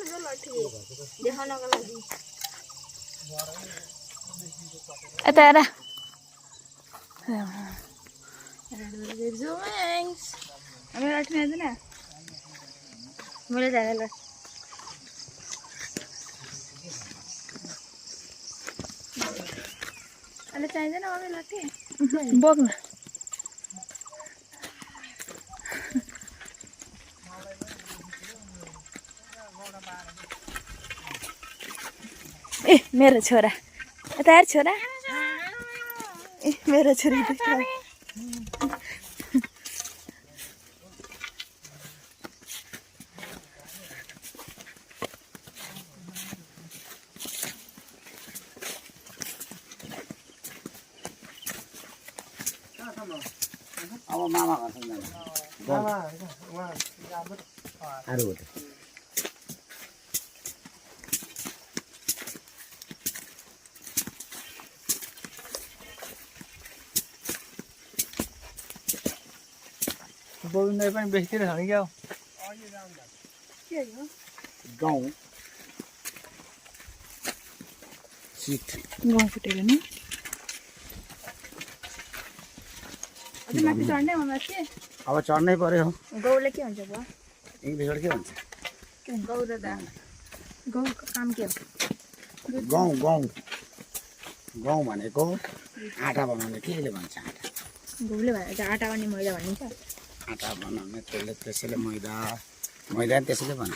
जो लठी देखाउनको लागि यता हेर हामी लठी खाँदैन मैले जाने ल अहिले चाहिँदैन मम्मी लठी बोक्न ए मेरो छोरा यता हेर छोरा ए मेरो छोरी अब मामा घरसँग अरू बोल्दै पनि बेसतिर छ नि क्या गाउँ सिट गाउँ फुटेर नि अझै माथि चढ्नै हो माथि अब चढ्नै पर्यो गौले के हुन्छ बुवा इङ्ग्लिसबाट के भन्छ गौ र गौको काम के हो गाउँ गाउँ गाउँ भनेको आटा बनाउने केले भन्छ आटा गौले भनेर चाहिँ आटा अनि मैदा भनिन्छ आटा बनाउने त्यसले त्यसैले मैदा मैदा नि त्यसैले भन्छ